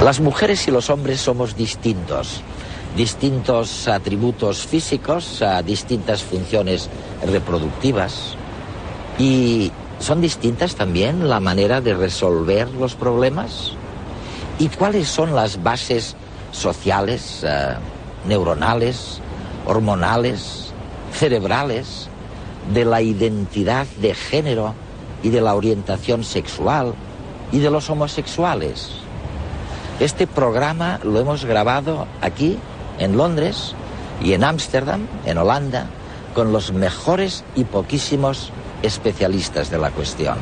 Las mujeres y los hombres somos distintos atributos físicos, distintas funciones reproductivas, y son distintas también la manera de resolver los problemas. ¿Y cuáles son las bases sociales, neuronales, hormonales, cerebrales de la identidad de género y de la orientación sexual y de los homosexuales? Este programa lo hemos grabado aquí, en Londres, y en Ámsterdam, en Holanda, con los mejores y poquísimos especialistas de la cuestión.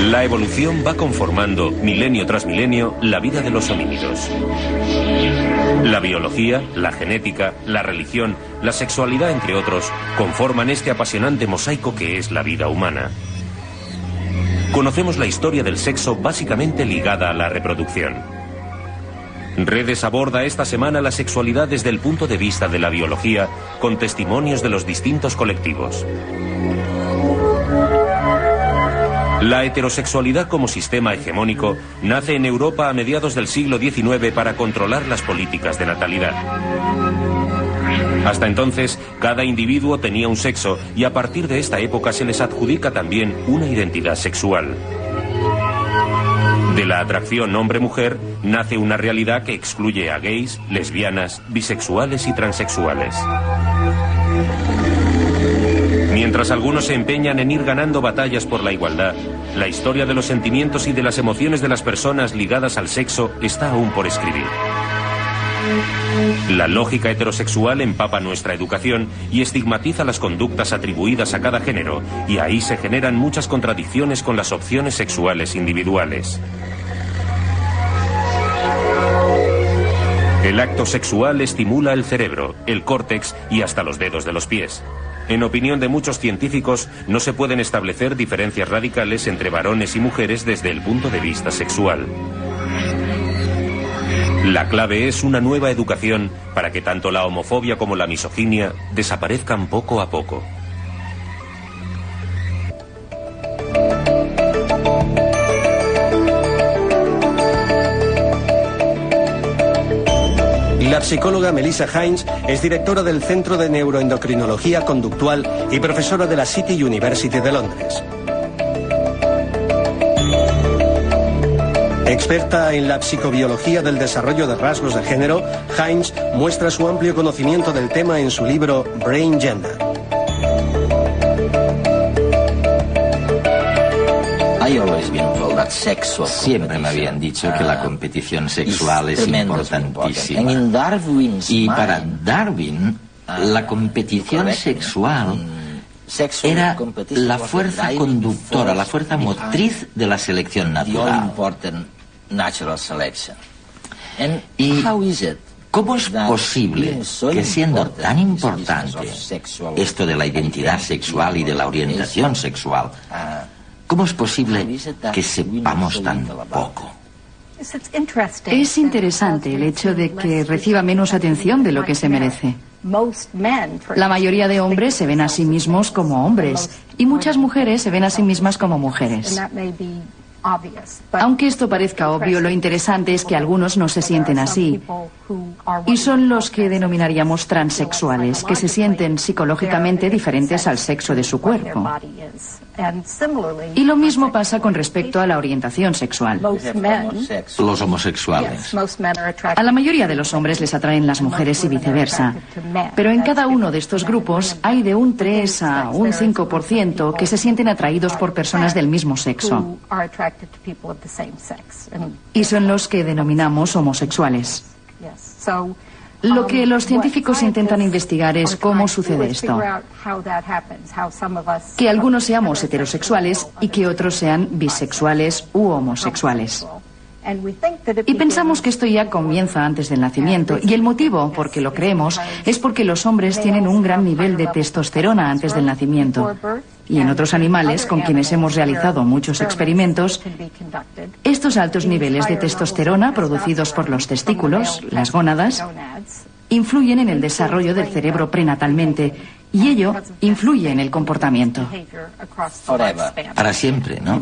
La evolución va conformando, milenio tras milenio, la vida de los homínidos. La biología, la genética, la religión, la sexualidad, entre otros, conforman este apasionante mosaico que es la vida humana. Conocemos la historia del sexo básicamente ligada a la reproducción. Redes aborda esta semana la sexualidad desde el punto de vista de la biología, con testimonios de los distintos colectivos. La heterosexualidad como sistema hegemónico nace en Europa a mediados del siglo XIX para controlar las políticas de natalidad. Hasta entonces, cada individuo tenía un sexo y a partir de esta época se les adjudica también una identidad sexual. De la atracción hombre-mujer nace una realidad que excluye a gays, lesbianas, bisexuales y transexuales. Mientras algunos se empeñan en ir ganando batallas por la igualdad, la historia de los sentimientos y de las emociones de las personas ligadas al sexo está aún por escribir. La lógica heterosexual empapa nuestra educación y estigmatiza las conductas atribuidas a cada género, y ahí se generan muchas contradicciones con las opciones sexuales individuales. El acto sexual estimula el cerebro, el córtex y hasta los dedos de los pies. En opinión de muchos científicos, no se pueden establecer diferencias radicales entre varones y mujeres desde el punto de vista sexual. La clave es una nueva educación para que tanto la homofobia como la misoginia desaparezcan poco a poco. La psicóloga Melissa Hines es directora del Centro de Neuroendocrinología Conductual y profesora de la City University de Londres. Experta en la psicobiología del desarrollo de rasgos de género, Hines muestra su amplio conocimiento del tema en su libro Brain Gender. Siempre me habían dicho que la competición sexual es importantísima. Y para Darwin, la competición sexual era la fuerza conductora, la fuerza motriz de la selección natural. ¿Y cómo es posible que, siendo tan importante esto de la identidad sexual y de la orientación sexual, cómo es posible que sepamos tan poco? Es interesante el hecho de que reciba menos atención de lo que se merece. La mayoría de hombres se ven a sí mismos como hombres y muchas mujeres se ven a sí mismas como mujeres. Aunque esto parezca obvio, lo interesante es que algunos no se sienten así. Y son los que denominaríamos transexuales, que se sienten psicológicamente diferentes al sexo de su cuerpo. Y lo mismo pasa con respecto a la orientación sexual. Los homosexuales. A la mayoría de los hombres les atraen las mujeres y viceversa. Pero en cada uno de estos grupos hay de un 3 a un 5% que se sienten atraídos por personas del mismo sexo. Y son los que denominamos homosexuales. Lo que los científicos intentan investigar es cómo sucede esto. Que algunos seamos heterosexuales y que otros sean bisexuales u homosexuales. Y pensamos que esto ya comienza antes del nacimiento, y el motivo por que lo creemos es porque los hombres tienen un gran nivel de testosterona antes del nacimiento. y en otros animales con quienes hemos realizado muchos experimentos, estos altos niveles de testosterona producidos por los testículos, las gónadas, influyen en el desarrollo del cerebro prenatalmente y ello influye en el comportamiento. Para siempre, ¿no?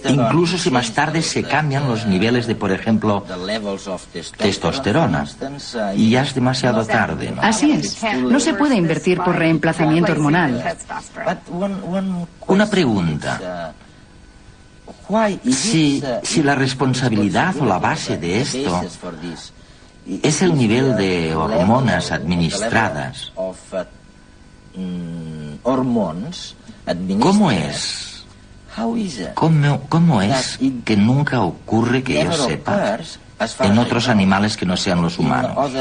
Incluso si más tarde se cambian los niveles de, por ejemplo, testosterona. Y ya es demasiado tarde, ¿no? Así es. No se puede invertir por reemplazamiento hormonal. Una pregunta. Si la responsabilidad o la base de esto es el nivel de hormonas administradas, ¿cómo es? ¿Cómo es que nunca ocurre, que yo sepa, en otros animales que no sean los humanos?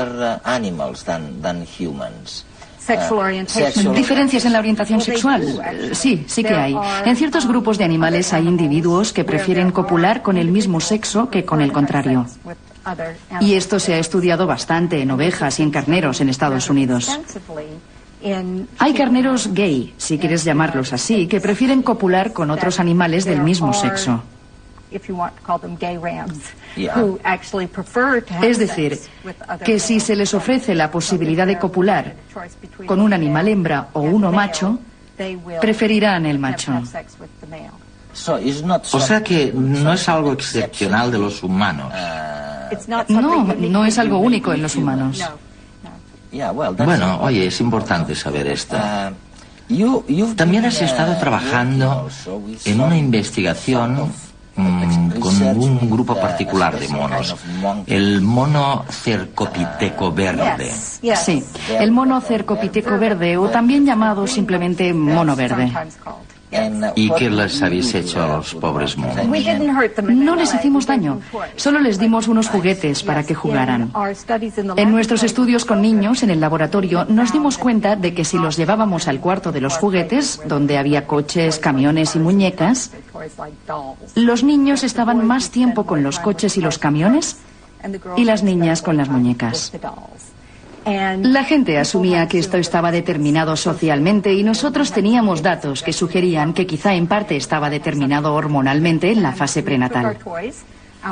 ¿Diferencias en la orientación sexual? Sí que hay. En ciertos grupos de animales hay individuos que prefieren copular con el mismo sexo que con el contrario. Y esto se ha estudiado bastante en ovejas y en carneros en Estados Unidos. Hay carneros gay, si quieres llamarlos así, que prefieren copular con otros animales del mismo sexo. Es decir, que si se les ofrece la posibilidad de copular con un animal hembra o uno macho, preferirán el macho. O sea que no es algo excepcional de los humanos. No es algo único en los humanos. Bueno, oye, es importante saber esto. También has estado trabajando en una investigación con un grupo particular de monos, el mono cercopiteco verde. Sí, el mono cercopiteco verde, o también llamado simplemente mono verde. ¿Y qué les habéis hecho a los pobres monos? No les hicimos daño, solo les dimos unos juguetes para que jugaran. En nuestros estudios con niños en el laboratorio nos dimos cuenta de que si los llevábamos al cuarto de los juguetes, donde había coches, camiones y muñecas, los niños estaban más tiempo con los coches y los camiones y las niñas con las muñecas. La gente asumía que esto estaba determinado socialmente y nosotros teníamos datos que sugerían que quizá en parte estaba determinado hormonalmente en la fase prenatal.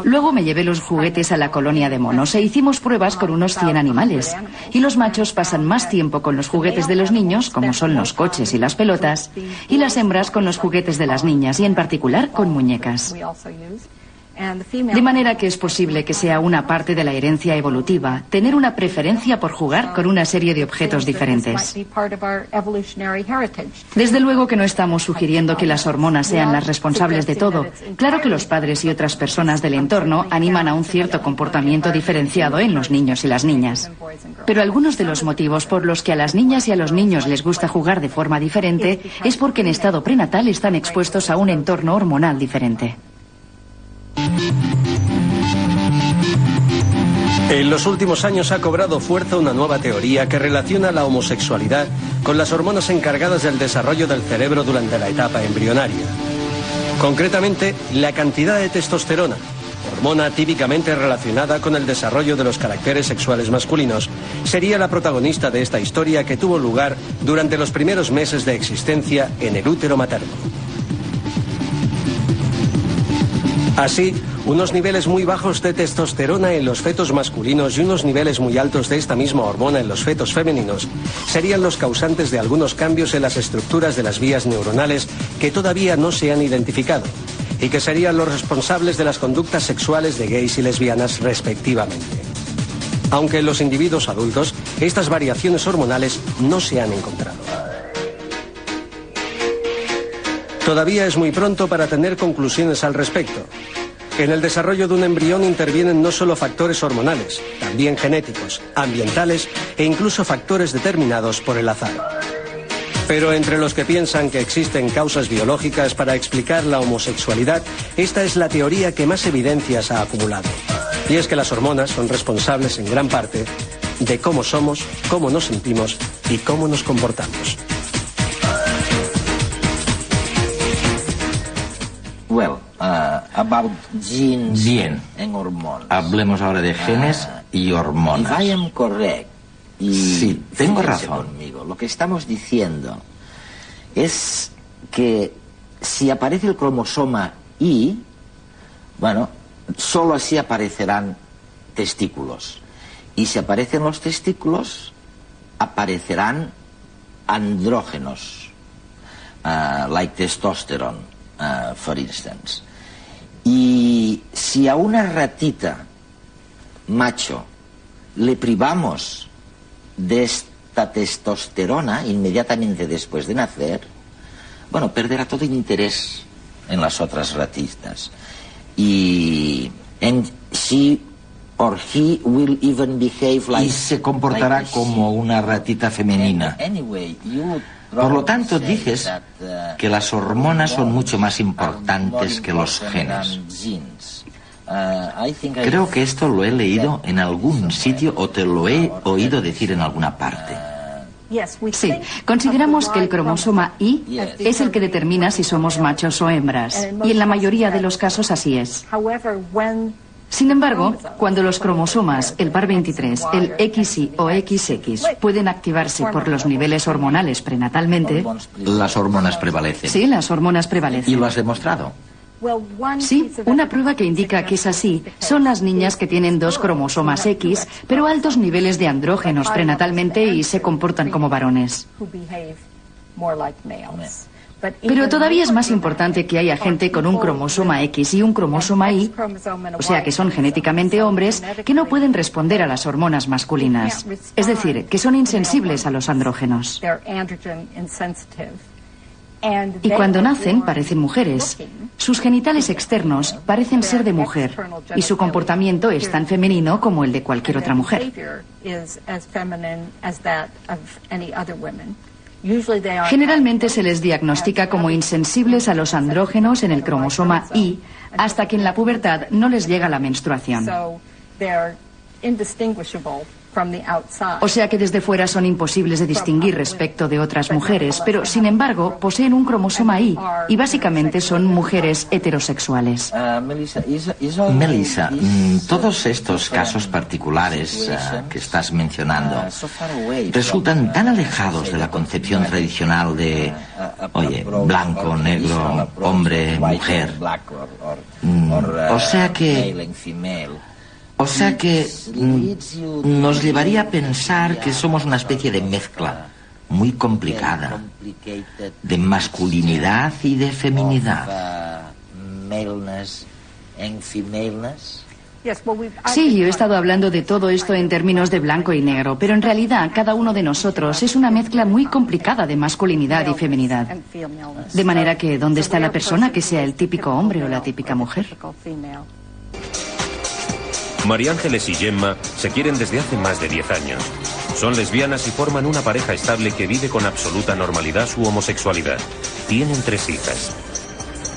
Luego me llevé los juguetes a la colonia de monos e hicimos pruebas con unos 100 animales. Y los machos pasan más tiempo con los juguetes de los niños, como son los coches y las pelotas, y las hembras con los juguetes de las niñas y en particular con muñecas. De manera que es posible que sea una parte de la herencia evolutiva, tener una preferencia por jugar con una serie de objetos diferentes. Desde luego que no estamos sugiriendo que las hormonas sean las responsables de todo. Claro que los padres y otras personas del entorno animan a un cierto comportamiento diferenciado en los niños y las niñas. Pero algunos de los motivos por los que a las niñas y a los niños les gusta jugar de forma diferente es porque en estado prenatal están expuestos a un entorno hormonal diferente. En los últimos años ha cobrado fuerza una nueva teoría que relaciona la homosexualidad con las hormonas encargadas del desarrollo del cerebro durante la etapa embrionaria. Concretamente, la cantidad de testosterona, hormona típicamente relacionada con el desarrollo de los caracteres sexuales masculinos, sería la protagonista de esta historia que tuvo lugar durante los primeros meses de existencia en el útero materno. Así, unos niveles muy bajos de testosterona en los fetos masculinos y unos niveles muy altos de esta misma hormona en los fetos femeninos serían los causantes de algunos cambios en las estructuras de las vías neuronales que todavía no se han identificado y que serían los responsables de las conductas sexuales de gays y lesbianas respectivamente. Aunque en los individuos adultos, estas variaciones hormonales no se han encontrado. Todavía es muy pronto para tener conclusiones al respecto. En el desarrollo de un embrión intervienen no solo factores hormonales, también genéticos, ambientales e incluso factores determinados por el azar. Pero entre los que piensan que existen causas biológicas para explicar la homosexualidad, esta es la teoría que más evidencias ha acumulado. Y es que las hormonas son responsables en gran parte de cómo somos, cómo nos sentimos y cómo nos comportamos. Bien, hablemos ahora de genes y hormonas. Sí, tengo razón. Conmigo. Lo que estamos diciendo es que si aparece el cromosoma Y, bueno, solo así aparecerán testículos. Y si aparecen los testículos, aparecerán andrógenos, like testosterone, for instance. Y si a una ratita macho le privamos de esta testosterona inmediatamente después de nacer, bueno, perderá todo interés en las otras ratitas. Y she or he will even behave like, y se comportará como una ratita femenina. Por lo tanto, dices que las hormonas son mucho más importantes que los genes. Creo que esto lo he leído en algún sitio o te lo he oído decir en alguna parte. Sí, consideramos que el cromosoma Y es el que determina si somos machos o hembras, y en la mayoría de los casos así es. Sin embargo, cuando los cromosomas, el par 23, el XY o XX, pueden activarse por los niveles hormonales prenatalmente... Las hormonas prevalecen. Sí, las hormonas prevalecen. ¿Y lo has demostrado? Sí, una prueba que indica que es así son las niñas que tienen 2 cromosomas X, pero altos niveles de andrógenos prenatalmente y se comportan como varones. Pero todavía es más importante que haya gente con un cromosoma X y un cromosoma Y, o sea que son genéticamente hombres, que no pueden responder a las hormonas masculinas. Es decir, que son insensibles a los andrógenos. Y cuando nacen parecen mujeres. Sus genitales externos parecen ser de mujer y su comportamiento es tan femenino como el de cualquier otra mujer. Generalmente se les diagnostica como insensibles a los andrógenos en el cromosoma Y hasta que en la pubertad no les llega la menstruación. O sea que desde fuera son imposibles de distinguir respecto de otras mujeres, pero sin embargo poseen un cromosoma Y y básicamente son mujeres heterosexuales. Melissa, todos estos casos particulares que estás mencionando resultan tan alejados de la concepción tradicional de, oye, blanco, negro, hombre, mujer. O sea que nos llevaría a pensar que somos una especie de mezcla muy complicada de masculinidad y de feminidad. Sí, yo he estado hablando de todo esto en términos de blanco y negro, pero en realidad cada uno de nosotros es una mezcla muy complicada de masculinidad y feminidad. De manera que, ¿dónde está la persona que sea el típico hombre o la típica mujer? María Ángeles y Gemma se quieren desde hace más de 10 años. Son lesbianas y forman una pareja estable que vive con absoluta normalidad su homosexualidad. Tienen 3 hijas.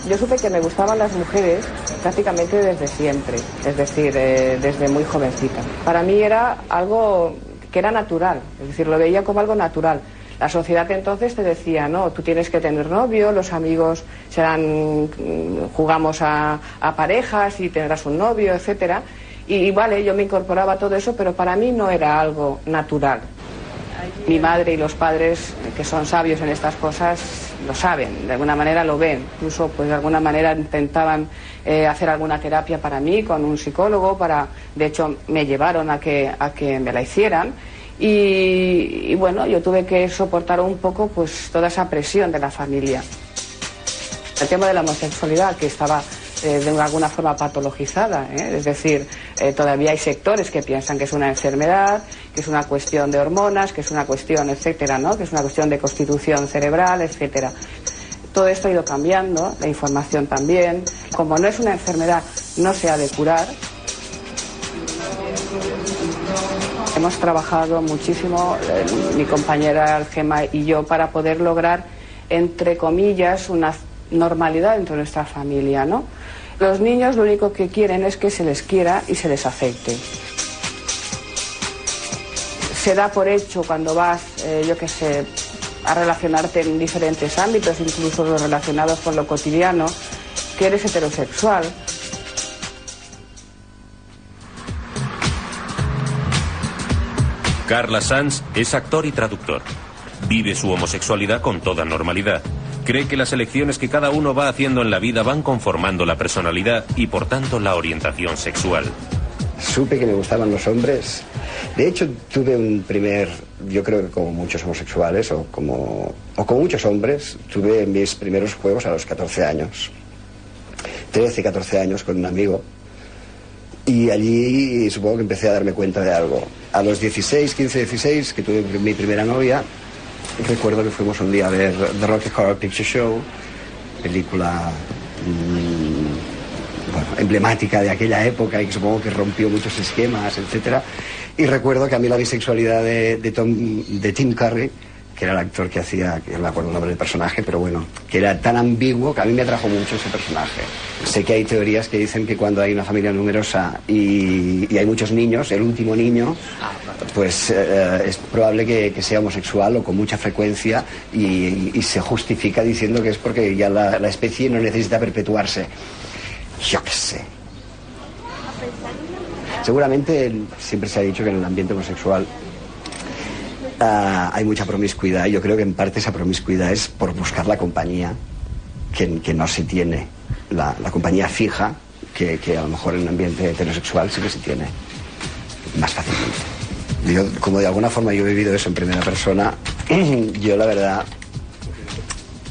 Yo supe que me gustaban las mujeres prácticamente desde siempre, es decir, desde muy jovencita. Para mí era algo que era natural, es decir, lo veía como algo natural. La sociedad entonces te decía, no, tú tienes que tener novio, los amigos jugamos a parejas y tendrás un novio, etcétera. Y vale, yo me incorporaba a todo eso, pero para mí no era algo natural. Mi madre y los padres, que son sabios en estas cosas, lo saben, de alguna manera lo ven. Incluso, pues de alguna manera intentaban hacer alguna terapia para mí con un psicólogo, de hecho me llevaron a que me la hicieran. Y bueno, yo tuve que soportar un poco pues toda esa presión de la familia. El tema de la homosexualidad, que estaba de alguna forma patologizada, es decir, todavía hay sectores que piensan que es una enfermedad, que es una cuestión de hormonas, que es una cuestión, etcétera, ¿no? Que es una cuestión de constitución cerebral, etcétera. Todo esto ha ido cambiando, la información también. Como no es una enfermedad, no se ha de curar. Hemos trabajado muchísimo, mi compañera Gemma y yo, para poder lograr, entre comillas, una normalidad dentro de nuestra familia, ¿no? Los niños lo único que quieren es que se les quiera y se les acepte. Se da por hecho cuando vas, yo qué sé, a relacionarte en diferentes ámbitos, incluso los relacionados con lo cotidiano, que eres heterosexual. Carla Sanz es actor y traductor. Vive su homosexualidad con toda normalidad. Cree que las elecciones que cada uno va haciendo en la vida van conformando la personalidad y por tanto la orientación sexual. Supe que me gustaban los hombres. De hecho, tuve un primer, yo creo que como muchos homosexuales o como muchos hombres, tuve mis primeros juegos a los 14 años. 13, 14 años con un amigo. Y allí supongo que empecé a darme cuenta de algo. A los 16, 15, 16, que tuve mi primera novia, recuerdo que fuimos un día a ver The Rocky Horror Picture Show, película emblemática de aquella época y que supongo que rompió muchos esquemas, etcétera. Y recuerdo que a mí la bisexualidad de Tim Curry, que era el actor que hacía, que no me acuerdo el nombre del personaje, pero bueno, que era tan ambiguo que a mí me atrajo mucho ese personaje. Sé que hay teorías que dicen que cuando hay una familia numerosa y hay muchos niños, el último niño, pues es probable que sea homosexual o con mucha frecuencia y se justifica diciendo que es porque ya la especie no necesita perpetuarse. Yo qué sé. Seguramente siempre se ha dicho que en el ambiente homosexual hay mucha promiscuidad. Yo creo que en parte esa promiscuidad es por buscar la compañía que no se tiene, la compañía fija que a lo mejor en un ambiente heterosexual sí que se tiene más fácilmente. Yo, como de alguna forma yo he vivido eso en primera persona, yo la verdad,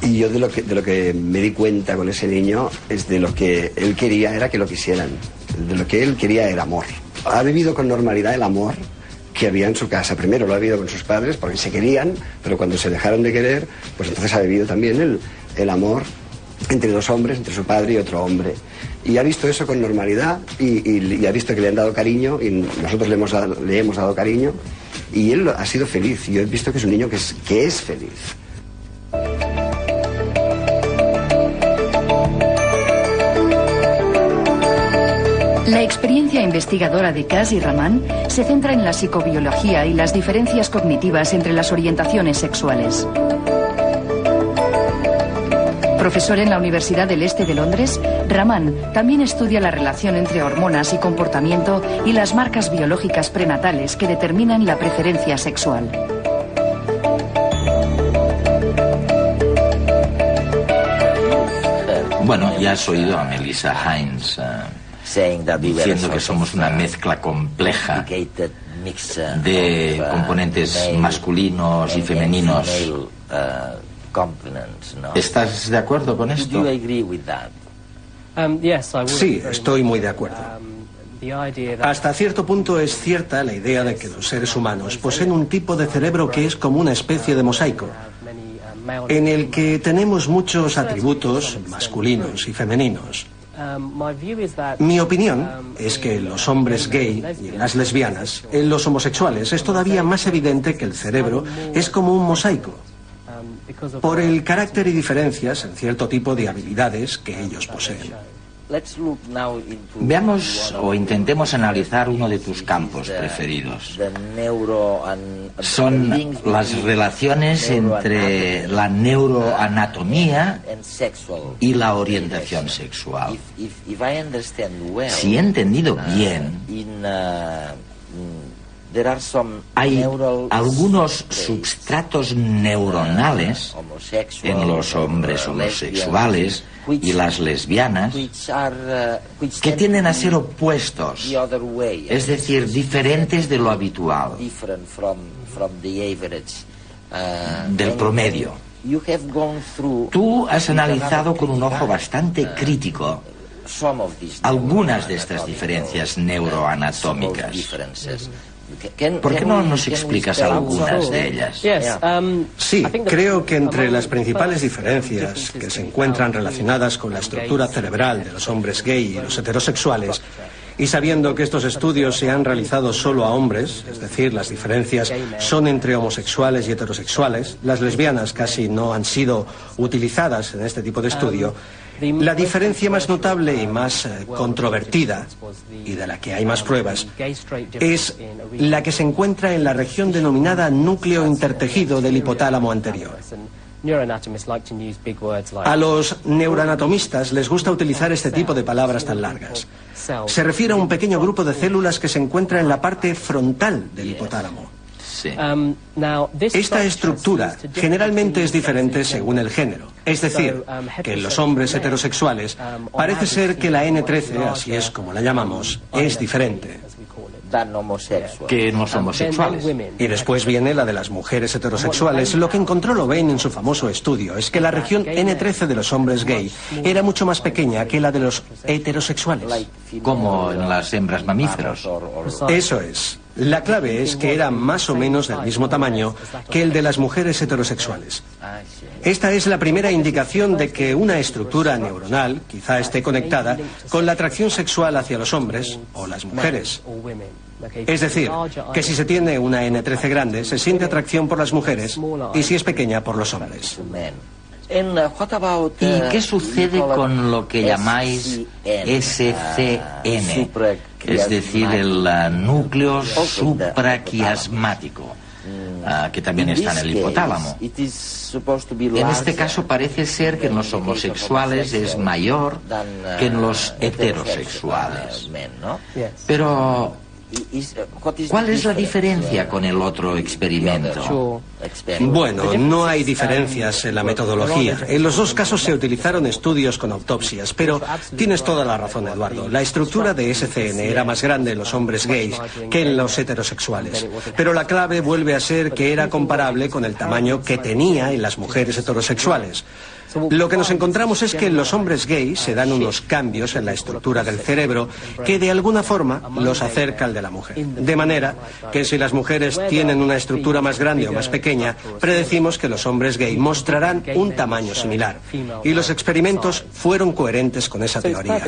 y yo de lo que me di cuenta con ese niño es de lo que él quería era que lo quisieran, de lo que él quería era amor. Ha vivido con normalidad el amor que había en su casa. Primero lo ha vivido con sus padres porque se querían, pero cuando se dejaron de querer, pues entonces ha vivido también el amor entre dos hombres, entre su padre y otro hombre. Y ha visto eso con normalidad y ha visto que le han dado cariño y nosotros le hemos dado cariño y él ha sido feliz. Yo he visto que es un niño que es feliz. La experiencia investigadora de Kaz y Rahman se centra en la psicobiología y las diferencias cognitivas entre las orientaciones sexuales. Profesor en la Universidad del Este de Londres, Rahman también estudia la relación entre hormonas y comportamiento y las marcas biológicas prenatales que determinan la preferencia sexual. Bueno, ya has oído a Melissa Hines diciendo que somos una mezcla compleja de componentes masculinos y femeninos. ¿Estás de acuerdo con esto? Sí, estoy muy de acuerdo. Hasta cierto punto es cierta la idea de que los seres humanos poseen un tipo de cerebro que es como una especie de mosaico, en el que tenemos muchos atributos masculinos y femeninos. Mi opinión es que en los hombres gay y en las lesbianas, en los homosexuales, es todavía más evidente que el cerebro es como un mosaico, por el carácter y diferencias en cierto tipo de habilidades que ellos poseen. Veamos o intentemos analizar uno de tus campos preferidos. Son las relaciones entre la neuroanatomía y la orientación sexual. Si he entendido bien, hay algunos substratos neuronales en los hombres homosexuales y las lesbianas que tienden a ser opuestos, es decir, diferentes de lo habitual, del promedio. Tú has analizado con un ojo bastante crítico algunas de estas diferencias neuroanatómicas. ¿Por qué no nos explicas algunas de ellas? Sí, creo que entre las principales diferencias que se encuentran relacionadas con la estructura cerebral de los hombres gay y los heterosexuales, y sabiendo que estos estudios se han realizado solo a hombres, es decir, las diferencias son entre homosexuales y heterosexuales, las lesbianas casi no han sido utilizadas en este tipo de estudio, la diferencia más notable y más controvertida, y de la que hay más pruebas, es la que se encuentra en la región denominada núcleo intertejido del hipotálamo anterior. A los neuroanatomistas les gusta utilizar este tipo de palabras tan largas. Se refiere a un pequeño grupo de células que se encuentra en la parte frontal del hipotálamo. Sí. Esta estructura generalmente es diferente según el género. Es decir, que en los hombres heterosexuales parece ser que la N13, así es como la llamamos, es diferente que en los homosexuales. Y después viene la de las mujeres heterosexuales. Lo que encontró Louvain en su famoso estudio es que la región N13 de los hombres gay era mucho más pequeña que la de los heterosexuales. Como en las hembras mamíferos. Eso es. La clave es que era más o menos del mismo tamaño que el de las mujeres heterosexuales. Esta es la primera indicación de que una estructura neuronal quizá esté conectada con la atracción sexual hacia los hombres o las mujeres. Es decir, que si se tiene una N13 grande, se siente atracción por las mujeres y si es pequeña, por los hombres. ¿Y qué sucede con lo que llamáis SCN? Es decir, el núcleo supraquiasmático, que también está en el hipotálamo. En este caso parece ser que en los homosexuales es mayor que en los heterosexuales. Pero ¿cuál es la diferencia con el otro experimento? Bueno, no hay diferencias en la metodología. En los dos casos se utilizaron estudios con autopsias, pero tienes toda la razón, Eduardo. La estructura de SCN era más grande en los hombres gays que en los heterosexuales. Pero la clave vuelve a ser que era comparable con el tamaño que tenía en las mujeres heterosexuales. Lo que nos encontramos es que en los hombres gays se dan unos cambios en la estructura del cerebro que de alguna forma los acerca al de la mujer. De manera que si las mujeres tienen una estructura más grande o más pequeña, predecimos que los hombres gay mostrarán un tamaño similar. Y los experimentos fueron coherentes con esa teoría.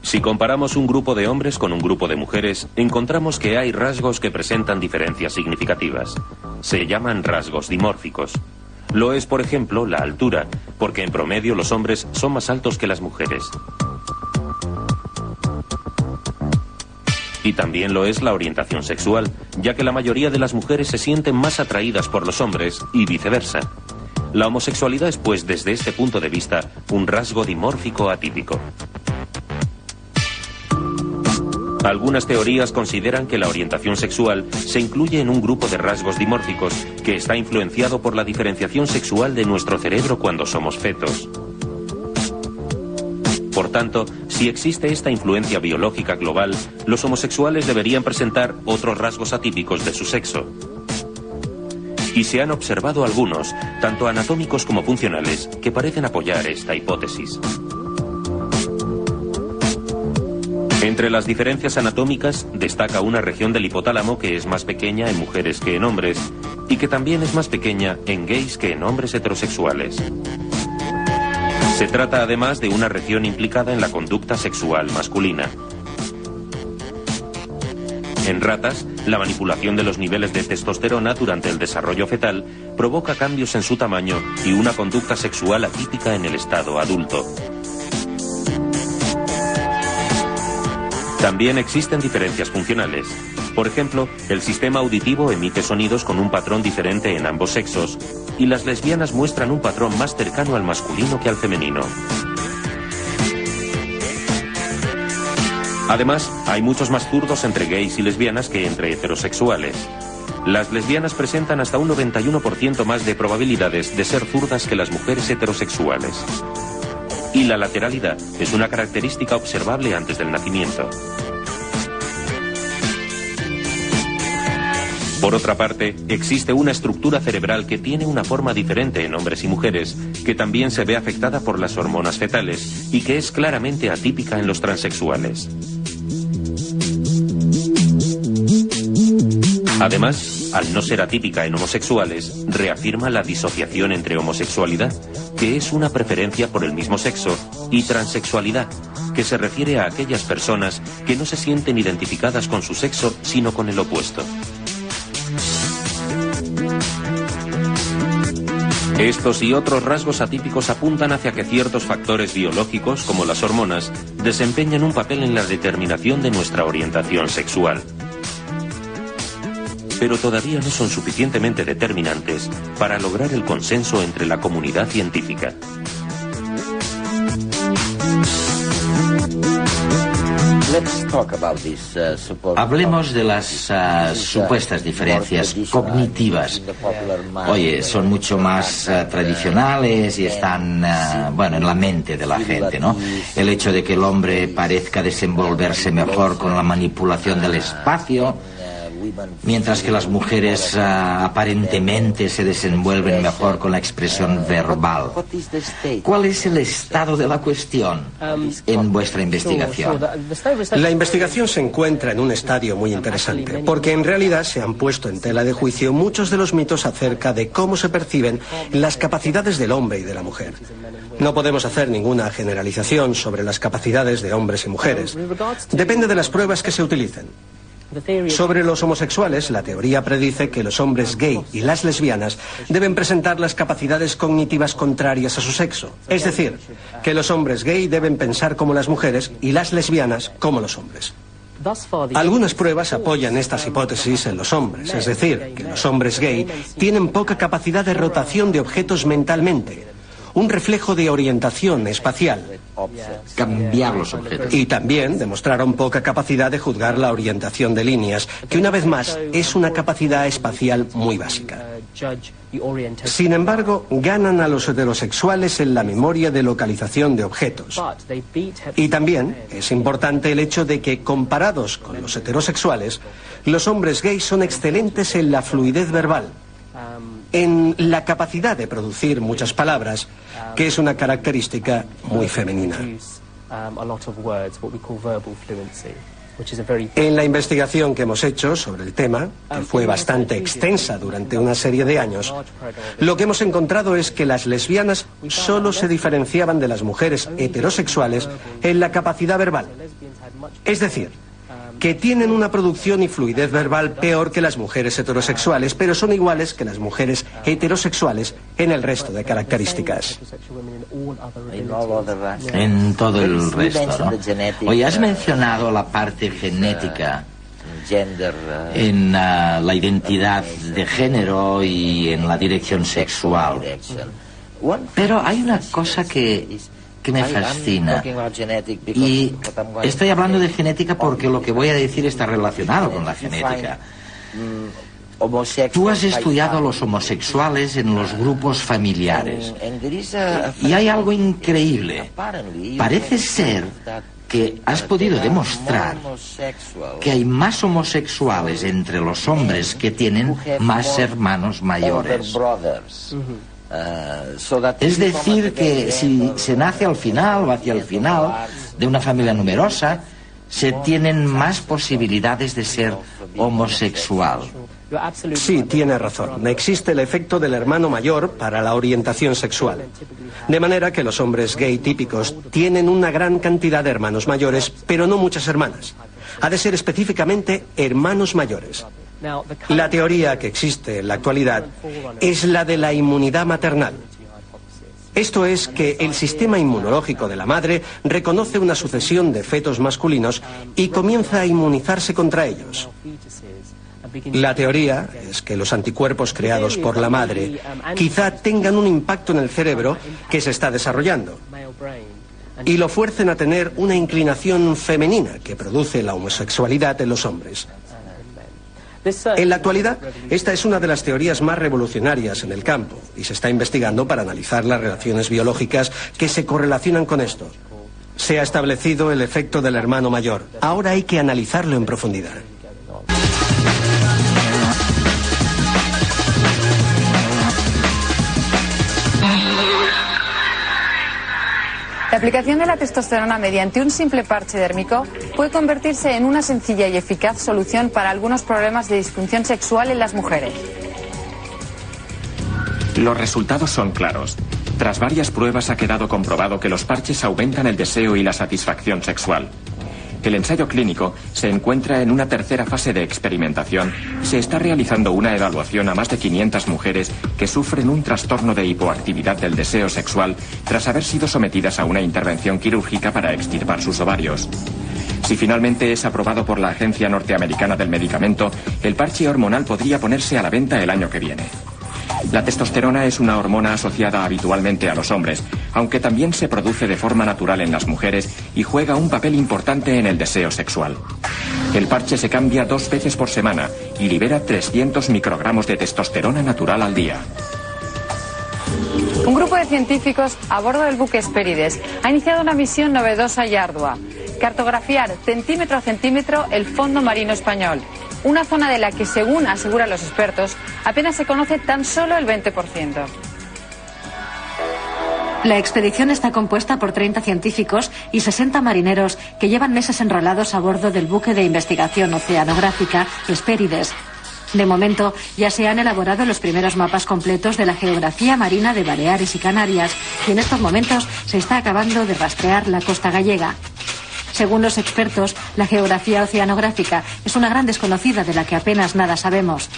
Si comparamos un grupo de hombres con un grupo de mujeres, encontramos que hay rasgos que presentan diferencias significativas. Se llaman rasgos dimórficos. Lo es, por ejemplo, la altura, porque en promedio los hombres son más altos que las mujeres. Y también lo es la orientación sexual, ya que la mayoría de las mujeres se sienten más atraídas por los hombres y viceversa. La homosexualidad es, pues, desde este punto de vista, un rasgo dimórfico atípico. Algunas teorías consideran que la orientación sexual se incluye en un grupo de rasgos dimórficos que está influenciado por la diferenciación sexual de nuestro cerebro cuando somos fetos. Por tanto, si existe esta influencia biológica global, los homosexuales deberían presentar otros rasgos atípicos de su sexo. Y se han observado algunos, tanto anatómicos como funcionales, que parecen apoyar esta hipótesis. Entre las diferencias anatómicas destaca una región del hipotálamo que es más pequeña en mujeres que en hombres y que también es más pequeña en gays que en hombres heterosexuales. Se trata además de una región implicada en la conducta sexual masculina. En ratas, la manipulación de los niveles de testosterona durante el desarrollo fetal provoca cambios en su tamaño y una conducta sexual atípica en el estado adulto. También existen diferencias funcionales. Por ejemplo, el sistema auditivo emite sonidos con un patrón diferente en ambos sexos, y las lesbianas muestran un patrón más cercano al masculino que al femenino. Además, hay muchos más zurdos entre gays y lesbianas que entre heterosexuales. Las lesbianas presentan hasta un 91% más de probabilidades de ser zurdas que las mujeres heterosexuales. Y la lateralidad es una característica observable antes del nacimiento. Por otra parte, existe una estructura cerebral que tiene una forma diferente en hombres y mujeres, que también se ve afectada por las hormonas fetales y que es claramente atípica en los transexuales. Además, al no ser atípica en homosexuales, reafirma la disociación entre homosexualidad, que es una preferencia por el mismo sexo, y transexualidad, que se refiere a aquellas personas que no se sienten identificadas con su sexo, sino con el opuesto. Estos y otros rasgos atípicos apuntan hacia que ciertos factores biológicos, como las hormonas, desempeñan un papel en la determinación de nuestra orientación sexual. Pero todavía no son suficientemente determinantes para lograr el consenso entre la comunidad científica. Hablemos de las supuestas diferencias cognitivas. Oye, son mucho más tradicionales y están, bueno, en la mente de la gente, ¿no? El hecho de que el hombre parezca desenvolverse mejor con la manipulación del espacio, mientras que las mujeres aparentemente se desenvuelven mejor con la expresión verbal. ¿Cuál es el estado de la cuestión en vuestra investigación? La investigación se encuentra en un estadio muy interesante, porque en realidad se han puesto en tela de juicio muchos de los mitos acerca de cómo se perciben las capacidades del hombre y de la mujer. No podemos hacer ninguna generalización sobre las capacidades de hombres y mujeres. Depende de las pruebas que se utilicen. Sobre los homosexuales, la teoría predice que los hombres gay y las lesbianas deben presentar las capacidades cognitivas contrarias a su sexo. Es decir, que los hombres gay deben pensar como las mujeres y las lesbianas como los hombres. Algunas pruebas apoyan estas hipótesis en los hombres, es decir, que los hombres gay tienen poca capacidad de rotación de objetos mentalmente, un reflejo de orientación espacial. Cambiar los objetos. Y también demostraron poca capacidad de juzgar la orientación de líneas, que una vez más es una capacidad espacial muy básica. Sin embargo, ganan a los heterosexuales en la memoria de localización de objetos. Y también es importante el hecho de que, comparados con los heterosexuales, los hombres gays son excelentes en la fluidez verbal, en la capacidad de producir muchas palabras, que es una característica muy femenina. En la investigación que hemos hecho sobre el tema, que fue bastante extensa durante una serie de años, lo que hemos encontrado es que las lesbianas solo se diferenciaban de las mujeres heterosexuales en la capacidad verbal. Es decir, que tienen una producción y fluidez verbal peor que las mujeres heterosexuales, pero son iguales que las mujeres heterosexuales en el resto de características. En todo el resto, ¿no? Hoy has mencionado la parte genética en la identidad de género y en la dirección sexual. Pero hay una cosa que me fascina, y estoy hablando de genética porque lo que voy a decir está relacionado con la genética. Tú has estudiado a los homosexuales en los grupos familiares y hay algo increíble. Parece ser que has podido demostrar que hay más homosexuales entre los hombres que tienen más hermanos mayores. Es decir, que si se nace al final o hacia el final de una familia numerosa, se tienen más posibilidades de ser homosexual. Sí, tiene razón. Existe el efecto del hermano mayor para la orientación sexual. De manera que los hombres gay típicos tienen una gran cantidad de hermanos mayores, pero no muchas hermanas. Ha de ser específicamente hermanos mayores. La teoría que existe en la actualidad es la de la inmunidad maternal. Esto es que el sistema inmunológico de la madre reconoce una sucesión de fetos masculinos y comienza a inmunizarse contra ellos. La teoría es que los anticuerpos creados por la madre quizá tengan un impacto en el cerebro que se está desarrollando y lo fuercen a tener una inclinación femenina que produce la homosexualidad en los hombres. En la actualidad, esta es una de las teorías más revolucionarias en el campo y se está investigando para analizar las relaciones biológicas que se correlacionan con esto. Se ha establecido el efecto del hermano mayor. Ahora hay que analizarlo en profundidad. La aplicación de la testosterona mediante un simple parche dérmico puede convertirse en una sencilla y eficaz solución para algunos problemas de disfunción sexual en las mujeres. Los resultados son claros. Tras varias pruebas ha quedado comprobado que los parches aumentan el deseo y la satisfacción sexual. El ensayo clínico se encuentra en una tercera fase de experimentación. Se está realizando una evaluación a más de 500 mujeres que sufren un trastorno de hipoactividad del deseo sexual tras haber sido sometidas a una intervención quirúrgica para extirpar sus ovarios. Si finalmente es aprobado por la Agencia Norteamericana del Medicamento, el parche hormonal podría ponerse a la venta el año que viene. La testosterona es una hormona asociada habitualmente a los hombres, aunque también se produce de forma natural en las mujeres y juega un papel importante en el deseo sexual. El parche se cambia 2 veces por semana y libera 300 microgramos de testosterona natural al día. Un grupo de científicos a bordo del buque Hespérides ha iniciado una misión novedosa y ardua: cartografiar centímetro a centímetro el fondo marino español, una zona de la que, según aseguran los expertos, apenas se conoce tan solo el 20%. La expedición está compuesta por 30 científicos y 60 marineros que llevan meses enrolados a bordo del buque de investigación oceanográfica Hespérides. De momento, ya se han elaborado los primeros mapas completos de la geografía marina de Baleares y Canarias, y en estos momentos se está acabando de rastrear la costa gallega. Según los expertos, la geografía oceanográfica es una gran desconocida de la que apenas nada sabemos.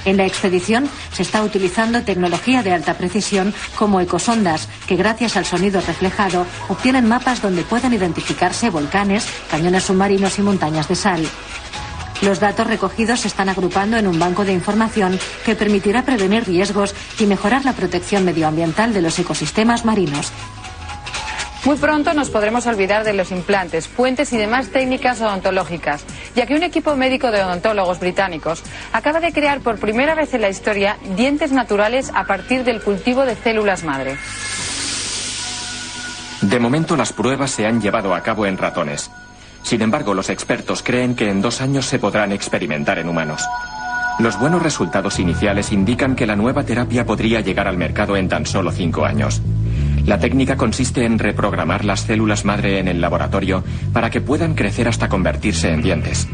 En la expedición se está utilizando tecnología de alta precisión como ecosondas, que gracias al sonido reflejado obtienen mapas donde pueden identificarse volcanes, cañones submarinos y montañas de sal. Los datos recogidos se están agrupando en un banco de información que permitirá prevenir riesgos y mejorar la protección medioambiental de los ecosistemas marinos. Muy pronto nos podremos olvidar de los implantes, puentes y demás técnicas odontológicas, ya que un equipo médico de odontólogos británicos acaba de crear por primera vez en la historia dientes naturales a partir del cultivo de células madre. De momento las pruebas se han llevado a cabo en ratones. Sin embargo, los expertos creen que en 2 años se podrán experimentar en humanos. Los buenos resultados iniciales indican que la nueva terapia podría llegar al mercado en tan solo 5 años. La técnica consiste en reprogramar las células madre en el laboratorio para que puedan crecer hasta convertirse en dientes.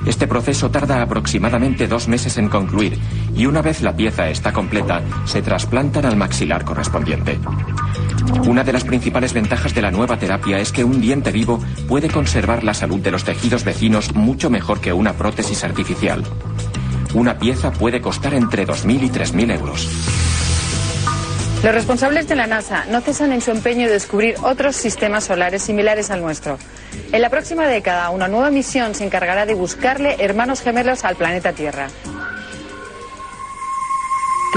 Este proceso tarda aproximadamente 2 meses en concluir y una vez la pieza está completa, se trasplantan al maxilar correspondiente. Una de las principales ventajas de la nueva terapia es que un diente vivo puede conservar la salud de los tejidos vecinos mucho mejor que una prótesis artificial. Una pieza puede costar entre 2.000 y 3.000 euros. Los responsables de la NASA no cesan en su empeño de descubrir otros sistemas solares similares al nuestro. En la próxima década, una nueva misión se encargará de buscarle hermanos gemelos al planeta Tierra.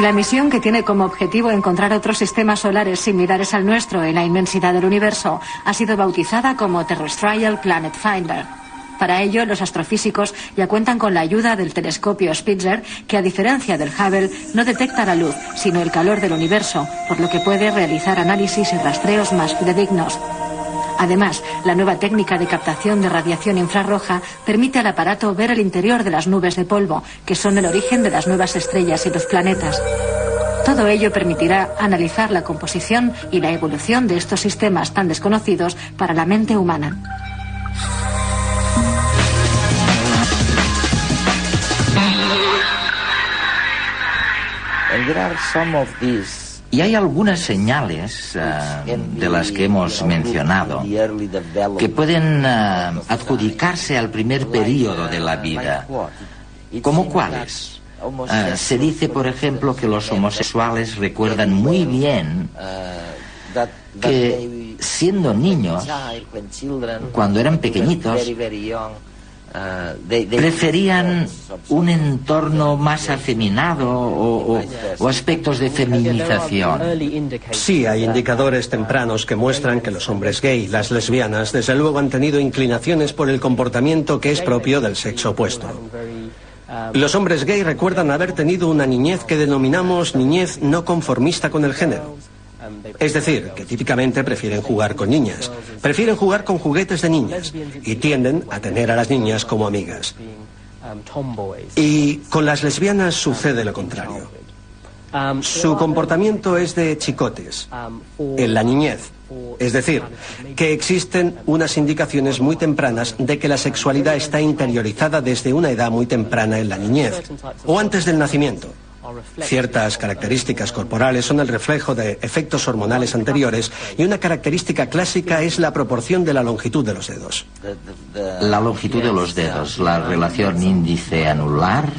La misión, que tiene como objetivo encontrar otros sistemas solares similares al nuestro en la inmensidad del universo, ha sido bautizada como Terrestrial Planet Finder. Para ello, los astrofísicos ya cuentan con la ayuda del telescopio Spitzer, que a diferencia del Hubble no detecta la luz, sino el calor del universo, por lo que puede realizar análisis y rastreos más fidedignos. Además, la nueva técnica de captación de radiación infrarroja permite al aparato ver el interior de las nubes de polvo, que son el origen de las nuevas estrellas y los planetas. Todo ello permitirá analizar la composición y la evolución de estos sistemas tan desconocidos para la mente humana. Y hay algunas señales de las que hemos mencionado que pueden adjudicarse al primer periodo de la vida. ¿Cómo cuáles? Se dice, por ejemplo, que los homosexuales recuerdan muy bien que siendo niños, cuando eran pequeñitos, preferían un entorno más afeminado o aspectos de feminización. Sí, hay indicadores tempranos que muestran que los hombres gay, las lesbianas, desde luego han tenido inclinaciones por el comportamiento que es propio del sexo opuesto. Los hombres gay recuerdan haber tenido una niñez que denominamos niñez no conformista con el género. Es decir, que típicamente prefieren jugar con niñas, prefieren jugar con juguetes de niñas y tienden a tener a las niñas como amigas. Y con las lesbianas sucede lo contrario. Su comportamiento es de chicotes, en la niñez. Es decir, que existen unas indicaciones muy tempranas de que la sexualidad está interiorizada desde una edad muy temprana en la niñez, o antes del nacimiento. Ciertas características corporales son el reflejo de efectos hormonales anteriores y una característica clásica es la proporción de la longitud de los dedos. La longitud de los dedos, la relación índice-anular.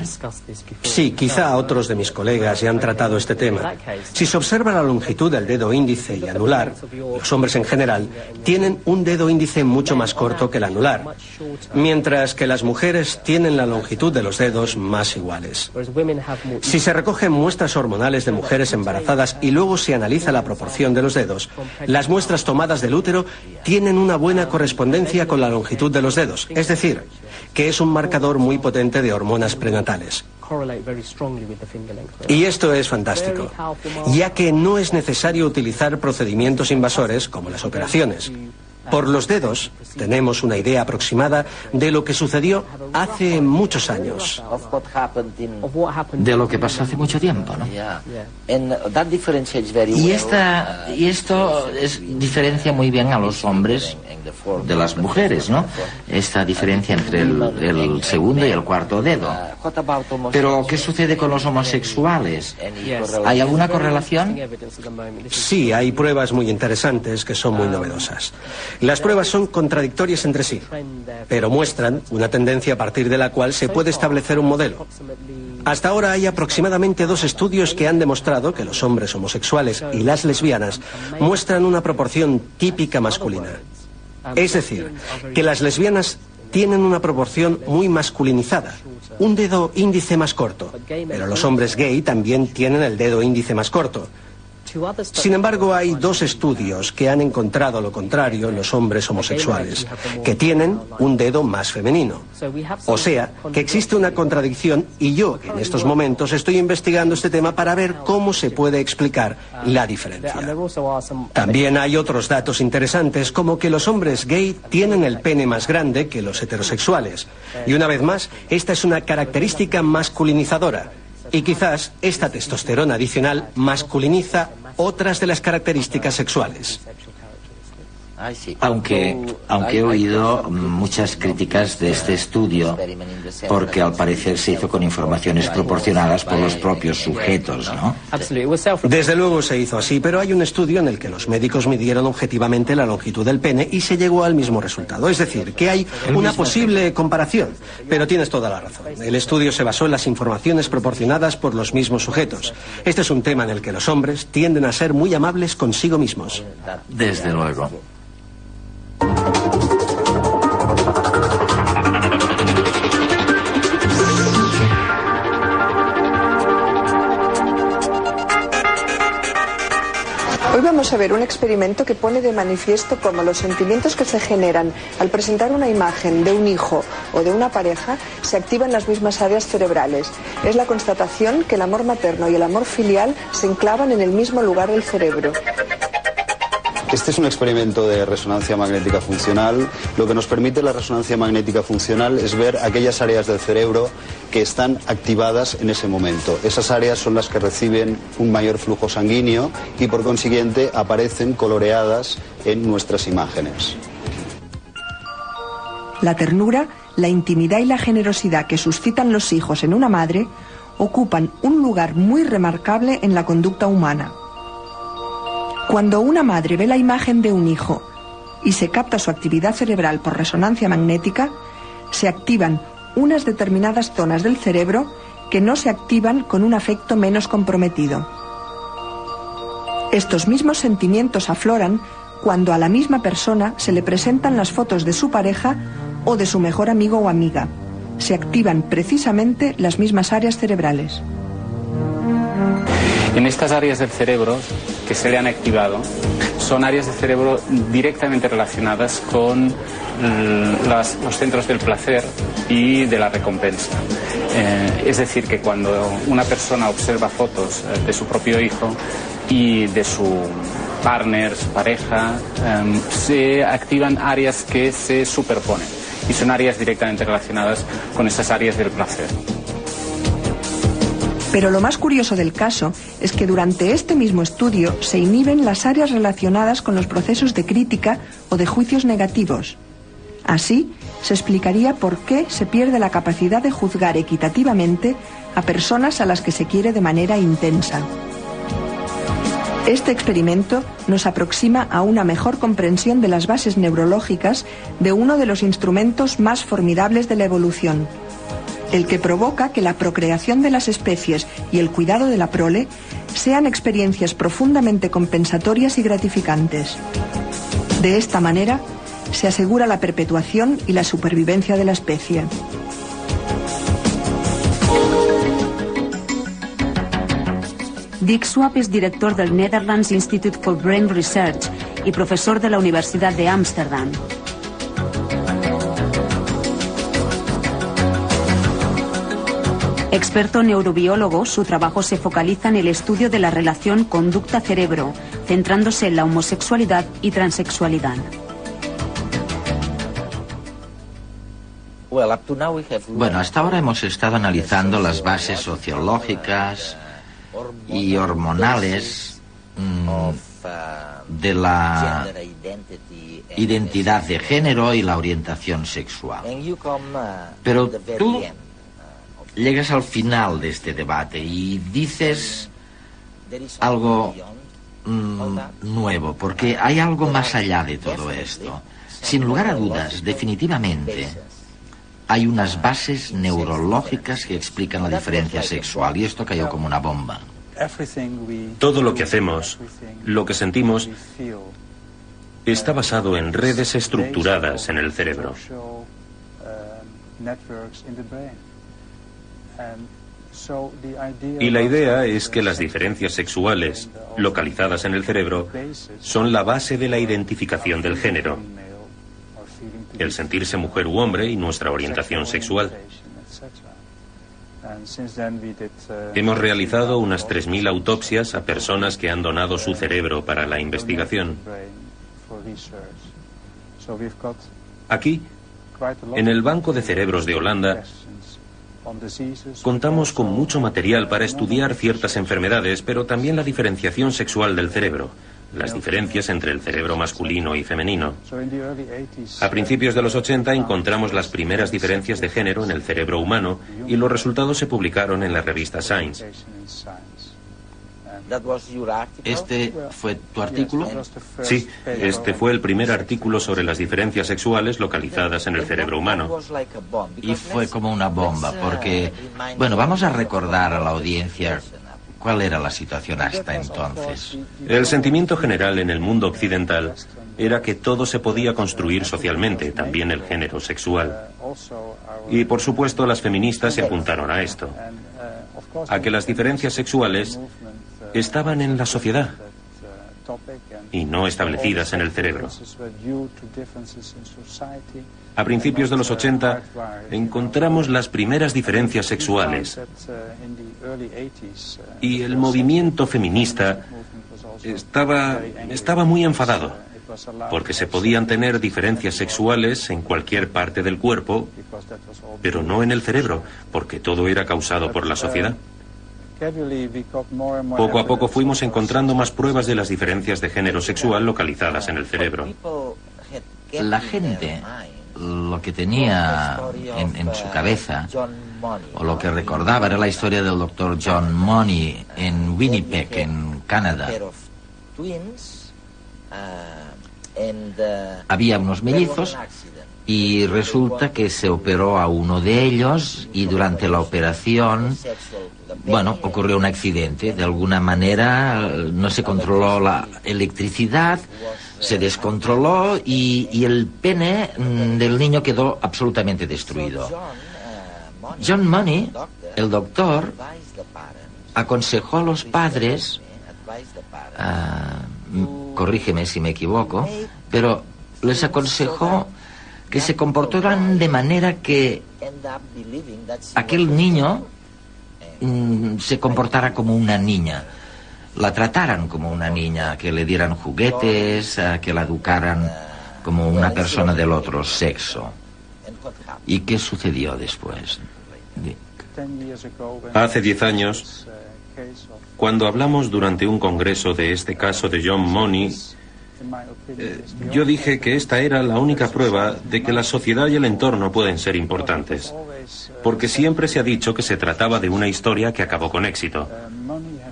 Sí, quizá otros de mis colegas ya han tratado este tema. Si se observa la longitud del dedo índice y anular, los hombres en general tienen un dedo índice mucho más corto que el anular, mientras que las mujeres tienen la longitud de los dedos más iguales. Si se recogen muestras hormonales de mujeres embarazadas y luego se analiza la proporción de los dedos, las muestras tomadas del útero tienen una buena correspondencia con la longitud de los dedos, es decir, que es un marcador muy potente de hormonas prenatales. Y esto es fantástico, ya que no es necesario utilizar procedimientos invasores como las operaciones. Por los dedos tenemos una idea aproximada de lo que sucedió hace muchos años. De lo que pasó hace mucho tiempo, ¿no? Y esto diferencia muy bien a los hombres de las mujeres, ¿no? Esta diferencia entre el segundo y el cuarto dedo. Pero, ¿qué sucede con los homosexuales? ¿Hay alguna correlación? Sí, hay pruebas muy interesantes que son muy novedosas. Las pruebas son contradictorias entre sí, pero muestran una tendencia a partir de la cual se puede establecer un modelo. Hasta ahora hay aproximadamente 2 estudios que han demostrado que los hombres homosexuales y las lesbianas muestran una proporción típica masculina. Es decir, que las lesbianas tienen una proporción muy masculinizada, un dedo índice más corto, pero los hombres gay también tienen el dedo índice más corto. Sin embargo, hay 2 estudios que han encontrado lo contrario en los hombres homosexuales, que tienen un dedo más femenino. O sea, que existe una contradicción y yo en estos momentos estoy investigando este tema para ver cómo se puede explicar la diferencia. También hay otros datos interesantes, como que los hombres gay tienen el pene más grande que los heterosexuales. Y una vez más, esta es una característica masculinizadora. Y quizás esta testosterona adicional masculiniza otras de las características sexuales. Aunque he oído muchas críticas de este estudio, porque al parecer se hizo con informaciones proporcionadas por los propios sujetos, ¿no? Desde luego se hizo así, pero hay un estudio en el que los médicos midieron objetivamente la longitud del pene y se llegó al mismo resultado. Es decir, que hay una posible comparación, pero tienes toda la razón. El estudio se basó en las informaciones proporcionadas por los mismos sujetos. Este es un tema en el que los hombres tienden a ser muy amables consigo mismos. Desde luego. Hoy vamos a ver un experimento que pone de manifiesto cómo los sentimientos que se generan al presentar una imagen de un hijo o de una pareja se activan las mismas áreas cerebrales. Es la constatación que el amor materno y el amor filial se enclavan en el mismo lugar del cerebro. Este es un experimento de resonancia magnética funcional. Lo que nos permite la resonancia magnética funcional es ver aquellas áreas del cerebro que están activadas en ese momento. Esas áreas son las que reciben un mayor flujo sanguíneo y por consiguiente aparecen coloreadas en nuestras imágenes. La ternura, la intimidad y la generosidad que suscitan los hijos en una madre ocupan un lugar muy remarcable en la conducta humana. Cuando una madre ve la imagen de un hijo y se capta su actividad cerebral por resonancia magnética, se activan unas determinadas zonas del cerebro que no se activan con un afecto menos comprometido. Estos mismos sentimientos afloran cuando a la misma persona se le presentan las fotos de su pareja o de su mejor amigo o amiga. Se activan precisamente las mismas áreas cerebrales. En estas áreas del cerebro que se le han activado son áreas de cerebro directamente relacionadas con los centros del placer y de la recompensa. Es decir, que cuando una persona observa fotos de su propio hijo y de su partner, su pareja, se activan áreas que se superponen y son áreas directamente relacionadas con esas áreas del placer. Pero lo más curioso del caso es que durante este mismo estudio se inhiben las áreas relacionadas con los procesos de crítica o de juicios negativos. Así, se explicaría por qué se pierde la capacidad de juzgar equitativamente a personas a las que se quiere de manera intensa. Este experimento nos aproxima a una mejor comprensión de las bases neurológicas de uno de los instrumentos más formidables de la evolución, el que provoca que la procreación de las especies y el cuidado de la prole sean experiencias profundamente compensatorias y gratificantes. De esta manera, se asegura la perpetuación y la supervivencia de la especie. Dick Swap es director del Netherlands Institute for Brain Research y profesor de la Universidad de Ámsterdam. Experto neurobiólogo, su trabajo se focaliza en el estudio de la relación conducta-cerebro, centrándose en la homosexualidad y transexualidad. Bueno, hasta ahora hemos estado analizando las bases sociológicas y hormonales de la identidad de género y la orientación sexual. Pero tú llegas al final de este debate y dices algo nuevo, porque hay algo más allá de todo esto. Sin lugar a dudas, definitivamente, hay unas bases neurológicas que explican la diferencia sexual, y esto cayó como una bomba. Todo lo que hacemos, lo que sentimos, está basado en redes estructuradas en el cerebro. Y la idea es que las diferencias sexuales localizadas en el cerebro son la base de la identificación del género, el sentirse mujer u hombre y nuestra orientación sexual. Hemos realizado unas 3.000 autopsias a personas que han donado su cerebro para la investigación. Aquí, en el Banco de Cerebros de Holanda, contamos con mucho material para estudiar ciertas enfermedades, pero también la diferenciación sexual del cerebro, las diferencias entre el cerebro masculino y femenino. A principios de los 80 encontramos las primeras diferencias de género en el cerebro humano y los resultados se publicaron en la revista Science. ¿Este fue tu artículo? Sí, este fue el primer artículo sobre las diferencias sexuales localizadas en el cerebro humano. Y fue como una bomba, porque, bueno, vamos a recordar a la audiencia cuál era la situación hasta entonces. El sentimiento general en el mundo occidental era que todo se podía construir socialmente, también el género sexual. Y, por supuesto, las feministas se apuntaron a esto, a que las diferencias sexuales estaban en la sociedad y no establecidas en el cerebro. A principios de los 80 encontramos las primeras diferencias sexuales y el movimiento feminista estaba muy enfadado porque se podían tener diferencias sexuales en cualquier parte del cuerpo, pero no en el cerebro, porque todo era causado por la sociedad. Poco a poco fuimos encontrando más pruebas de las diferencias de género sexual localizadas en el cerebro. La gente lo que tenía en su cabeza, o lo que recordaba, era la historia del doctor John Money en Winnipeg, en Canadá. Había unos mellizos y resulta que se operó a uno de ellos y durante la operación, bueno, ocurrió un accidente. De alguna manera no se controló la electricidad, se descontroló y el pene del niño quedó absolutamente destruido. John Money, el doctor, aconsejó a los padres, corrígeme si me equivoco, pero les aconsejó que se comportaran de manera que aquel niño se comportara como una niña, la trataran como una niña, que le dieran juguetes, que la educaran como una persona del otro sexo. ¿Y qué sucedió después? Hace 10 años, cuando hablamos durante un congreso de este caso de John Money, yo dije que esta era la única prueba de que la sociedad y el entorno pueden ser importantes, porque siempre se ha dicho que se trataba de una historia que acabó con éxito.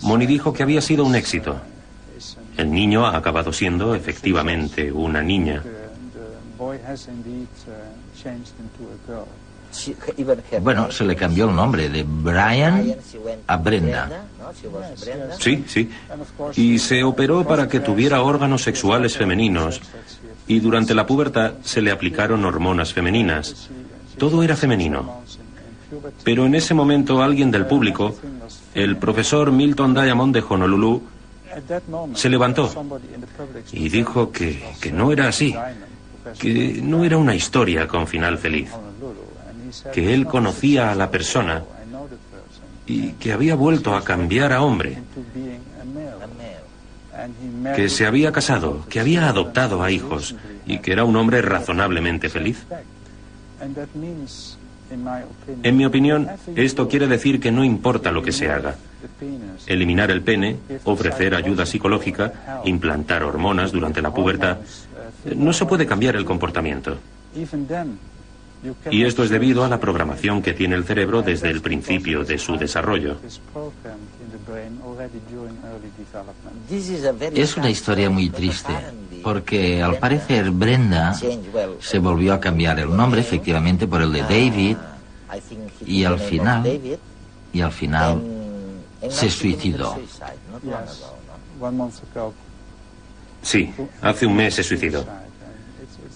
Money dijo que había sido un éxito. El niño ha acabado siendo efectivamente una niña. Bueno, se le cambió el nombre de Brian a Brenda. Sí, sí. Y se operó para que tuviera órganos sexuales femeninos. Y durante la pubertad se le aplicaron hormonas femeninas. Todo era femenino. Pero en ese momento alguien del público el profesor Milton Diamond de Honolulu se levantó y dijo que no era así, que no era una historia con final feliz, que él conocía a la persona y que había vuelto a cambiar a hombre, que se había casado, que había adoptado a hijos y que era un hombre razonablemente feliz. En mi opinión, esto quiere decir que no importa lo que se haga. Eliminar el pene, ofrecer ayuda psicológica, implantar hormonas durante la pubertad, no se puede cambiar el comportamiento. Y esto es debido a la programación que tiene el cerebro desde el principio de su desarrollo. Es una historia muy triste, porque al parecer Brenda se volvió a cambiar el nombre efectivamente por el de David y al final se suicidó. Sí, hace un mes se suicidó.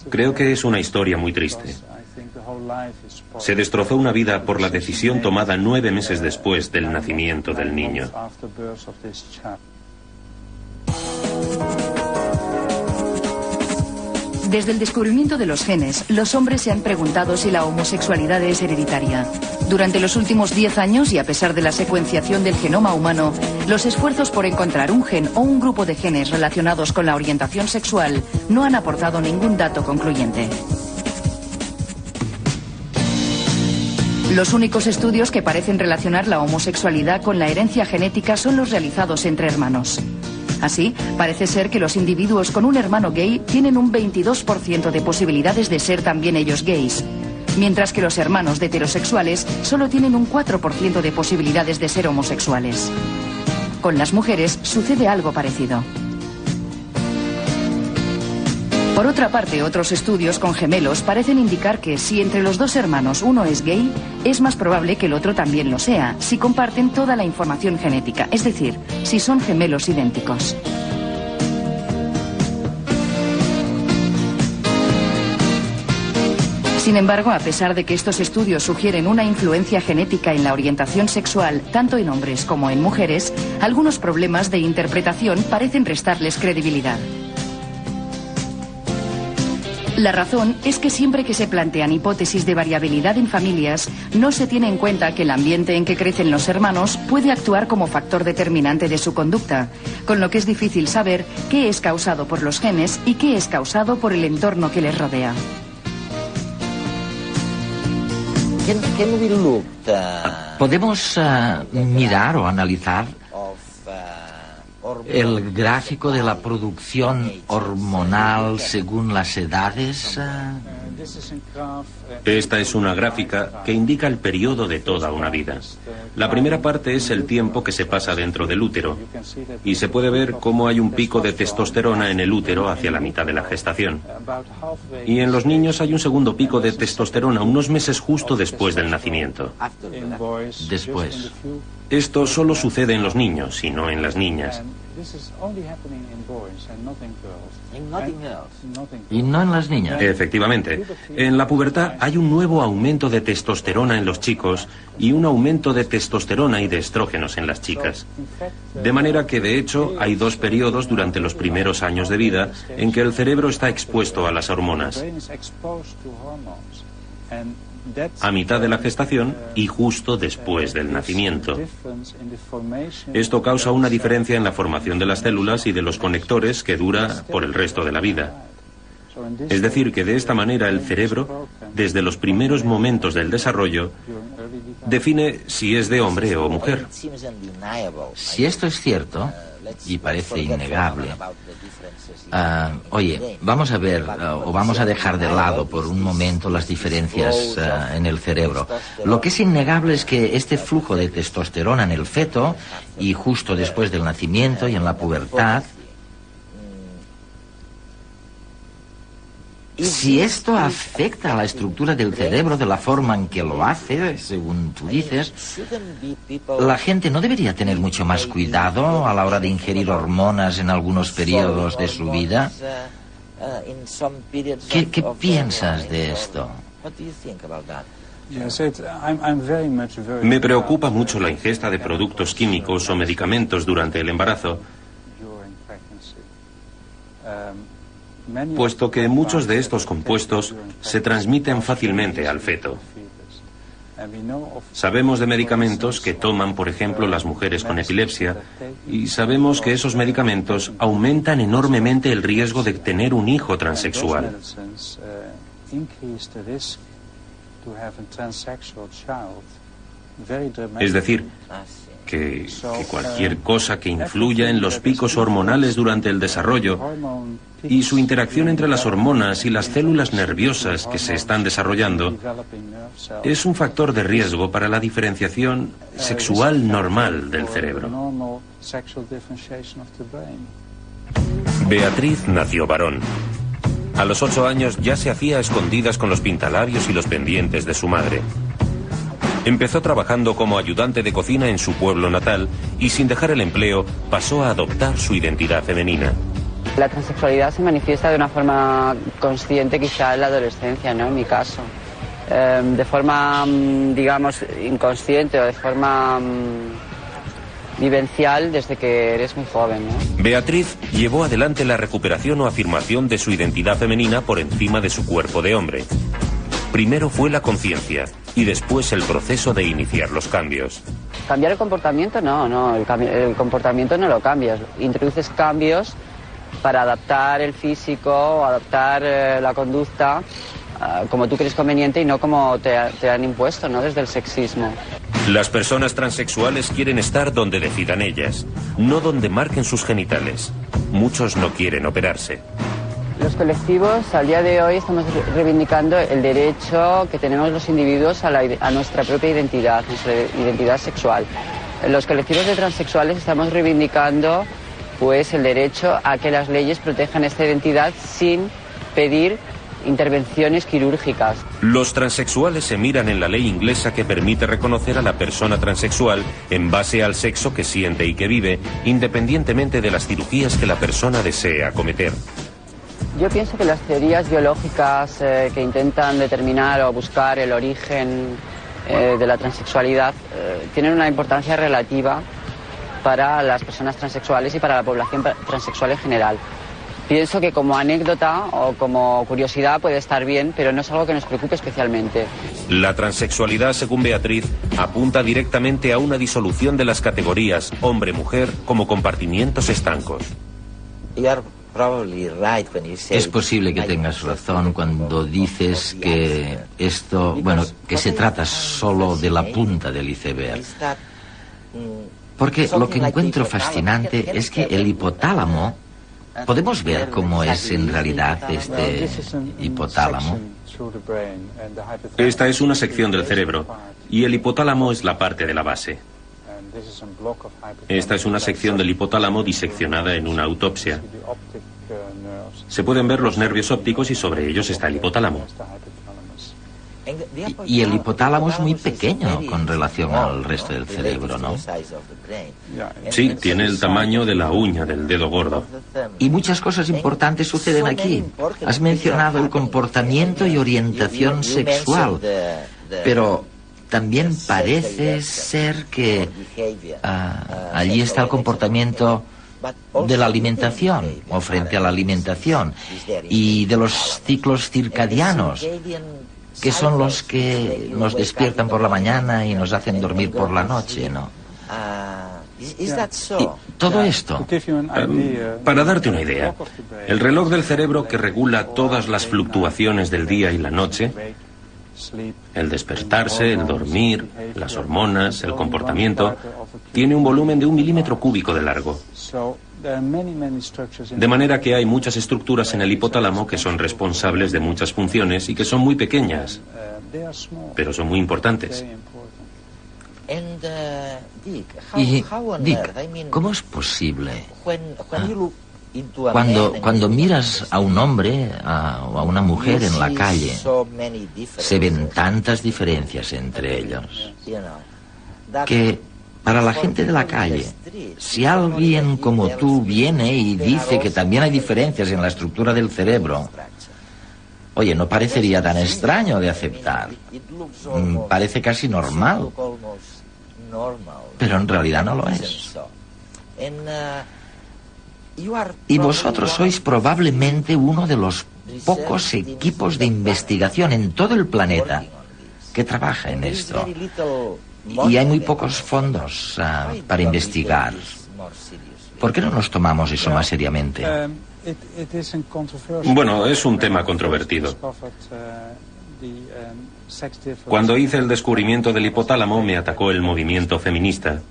Creo que es una historia muy triste. Se destrozó una vida por la decisión tomada 9 meses después del nacimiento del niño. Desde el descubrimiento de los genes, los hombres se han preguntado si la homosexualidad es hereditaria. Durante los últimos 10 años, y a pesar de la secuenciación del genoma humano, los esfuerzos por encontrar un gen o un grupo de genes relacionados con la orientación sexual no han aportado ningún dato concluyente. Los únicos estudios que parecen relacionar la homosexualidad con la herencia genética son los realizados entre hermanos. Así, parece ser que los individuos con un hermano gay tienen un 22% de posibilidades de ser también ellos gays, mientras que los hermanos de heterosexuales solo tienen un 4% de posibilidades de ser homosexuales. Con las mujeres sucede algo parecido. Por otra parte, otros estudios con gemelos parecen indicar que si entre los dos hermanos uno es gay, es más probable que el otro también lo sea, si comparten toda la información genética, es decir, si son gemelos idénticos. Sin embargo, a pesar de que estos estudios sugieren una influencia genética en la orientación sexual, tanto en hombres como en mujeres, algunos problemas de interpretación parecen restarles credibilidad. La razón es que siempre que se plantean hipótesis de variabilidad en familias, no se tiene en cuenta que el ambiente en que crecen los hermanos puede actuar como factor determinante de su conducta, con lo que es difícil saber qué es causado por los genes y qué es causado por el entorno que les rodea. ¿Podemos mirar o analizar el gráfico de la producción hormonal según las edades? Esta es una gráfica que indica el periodo de toda una vida. La primera parte es el tiempo que se pasa dentro del útero, y se puede ver cómo hay un pico de testosterona en el útero hacia la mitad de la gestación. Y en los niños hay un segundo pico de testosterona unos meses justo después del nacimiento. Después. Esto solo sucede en los niños y no en las niñas. Y no en las niñas. Efectivamente. En la pubertad hay un nuevo aumento de testosterona en los chicos y un aumento de testosterona y de estrógenos en las chicas. De manera que, de hecho, hay 2 periodos durante los primeros años de vida en que el cerebro está expuesto a las hormonas. A mitad de la gestación y justo después del nacimiento. Esto causa una diferencia en la formación de las células y de los conectores que dura por el resto de la vida. Es decir, que de esta manera el cerebro, desde los primeros momentos del desarrollo, define si es de hombre o mujer. Si esto es cierto, y parece innegable, oye, vamos a ver, o vamos a dejar de lado por un momento las diferencias en el cerebro. Lo que es innegable es que este flujo de testosterona en el feto, y justo después del nacimiento y en la pubertad, si esto afecta a la estructura del cerebro de la forma en que lo hace, según tú dices, la gente no debería tener mucho más cuidado a la hora de ingerir hormonas en algunos periodos de su vida. ¿Qué piensas de esto? Me preocupa mucho la ingesta de productos químicos o medicamentos durante el embarazo, puesto que muchos de estos compuestos se transmiten fácilmente al feto. Sabemos de medicamentos que toman, por ejemplo, las mujeres con epilepsia, y sabemos que esos medicamentos aumentan enormemente el riesgo de tener un hijo transexual. Es decir, que cualquier cosa que influya en los picos hormonales durante el desarrollo y su interacción entre las hormonas y las células nerviosas que se están desarrollando es un factor de riesgo para la diferenciación sexual normal del cerebro. Beatriz nació varón. A los 8 años ya se hacía a escondidas con los pintalabios y los pendientes de su madre. Empezó trabajando como ayudante de cocina en su pueblo natal y, sin dejar el empleo, pasó a adoptar su identidad femenina. La transexualidad se manifiesta de una forma consciente quizá en la adolescencia, ¿no? En mi caso. De forma, digamos, inconsciente o de forma vivencial desde que eres muy joven, ¿no? Beatriz llevó adelante la recuperación o afirmación de su identidad femenina por encima de su cuerpo de hombre. Primero fue la conciencia y después el proceso de iniciar los cambios. ¿Cambiar el comportamiento? No, el comportamiento no lo cambias. Introduces cambios para adaptar el físico o adaptar la conducta como tú crees conveniente y no como te han impuesto, ¿no? Desde el sexismo. Las personas transexuales quieren estar donde decidan ellas, no donde marquen sus genitales. Muchos no quieren operarse. Los colectivos, al día de hoy, estamos reivindicando el derecho que tenemos los individuos a nuestra propia identidad sexual. Los colectivos de transexuales estamos reivindicando pues el derecho a que las leyes protejan esta identidad sin pedir intervenciones quirúrgicas. Los transexuales se miran en la ley inglesa que permite reconocer a la persona transexual en base al sexo que siente y que vive, independientemente de las cirugías que la persona desee acometer. Yo pienso que las teorías biológicas que intentan determinar o buscar el origen de la transexualidad tienen una importancia relativa para las personas transexuales y para la población transexual en general. Pienso que como anécdota o como curiosidad puede estar bien, pero no es algo que nos preocupe especialmente. La transexualidad, según Beatriz, apunta directamente a una disolución de las categorías hombre-mujer como compartimientos estancos. Es posible que tengas razón cuando dices que esto, que se trata solo de la punta del iceberg. Porque lo que encuentro fascinante es que el hipotálamo, podemos ver cómo es en realidad este hipotálamo. Esta es una sección del cerebro y el hipotálamo es la parte de la base. Esta es una sección del hipotálamo diseccionada en una autopsia. Se pueden ver los nervios ópticos y sobre ellos está el hipotálamo. Y el hipotálamo es muy pequeño con relación al resto del cerebro, ¿no? Sí, tiene el tamaño de la uña del dedo gordo. Y muchas cosas importantes suceden aquí. Has mencionado el comportamiento y orientación sexual, pero también parece ser que allí está el comportamiento de la alimentación o frente a la alimentación y de los ciclos circadianos, que son los que nos despiertan por la mañana y nos hacen dormir por la noche, ¿no? Y todo esto. Para darte una idea, el reloj del cerebro que regula todas las fluctuaciones del día y la noche, el despertarse, el dormir, las hormonas, el comportamiento, tiene un volumen de 1 milímetro cúbico de largo. De manera que hay muchas estructuras en el hipotálamo que son responsables de muchas funciones y que son muy pequeñas, pero son muy importantes. Y, Dick, ¿cómo es posible? Cuando miras a un hombre o a una mujer en la calle, se ven tantas diferencias entre ellos que para la gente de la calle, si alguien como tú viene y dice que también hay diferencias en la estructura del cerebro, Oye, no parecería tan extraño de aceptar. Parece casi normal. Pero en realidad no lo es. Y vosotros sois probablemente uno de los pocos equipos de investigación en todo el planeta que trabaja en esto. Y hay muy pocos fondos para investigar. ¿Por qué no nos tomamos eso más seriamente? Bueno, es un tema controvertido. Cuando hice el descubrimiento del hipotálamo, me atacó el movimiento feminista.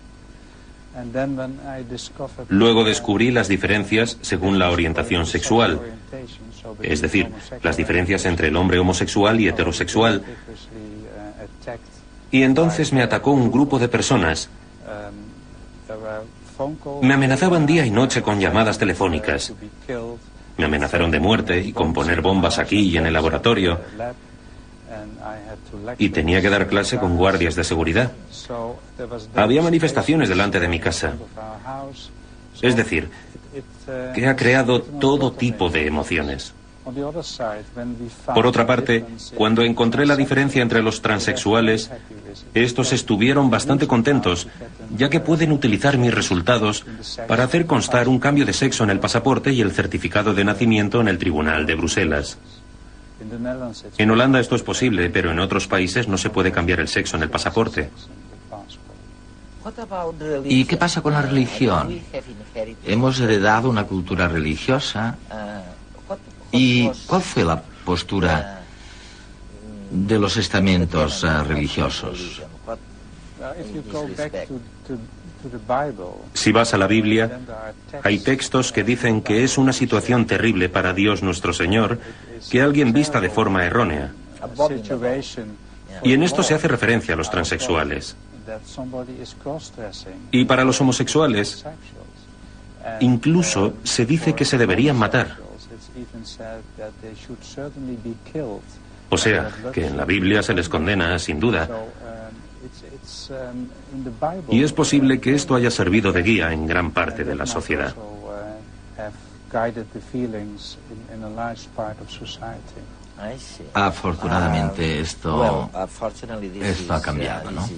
Luego descubrí las diferencias según la orientación sexual, es decir, las diferencias entre el hombre homosexual y heterosexual. Y entonces me atacó un grupo de personas. Me amenazaban día y noche con llamadas telefónicas. Me amenazaron de muerte y con poner bombas aquí y en el laboratorio. Y tenía que dar clase con guardias de seguridad. Había manifestaciones delante de mi casa. Es decir, que ha creado todo tipo de emociones. Por otra parte, cuando encontré la diferencia entre los transexuales, estos estuvieron bastante contentos, ya que pueden utilizar mis resultados para hacer constar un cambio de sexo en el pasaporte y el certificado de nacimiento en el Tribunal de Bruselas. En Holanda esto es posible, pero en otros países no se puede cambiar el sexo en el pasaporte. ¿Y qué pasa con la religión? Hemos heredado una cultura religiosa. ¿Y cuál fue la postura de los estamentos religiosos? Si vas a la Biblia, hay textos que dicen que es una situación terrible para Dios nuestro Señor que alguien vista de forma errónea. Y en esto se hace referencia a los transexuales. Y para los homosexuales, incluso se dice que se deberían matar. O sea, que en la Biblia se les condena, sin duda. Y es posible que esto haya servido de guía en gran parte de la sociedad. Afortunadamente esto ha cambiado, ¿no?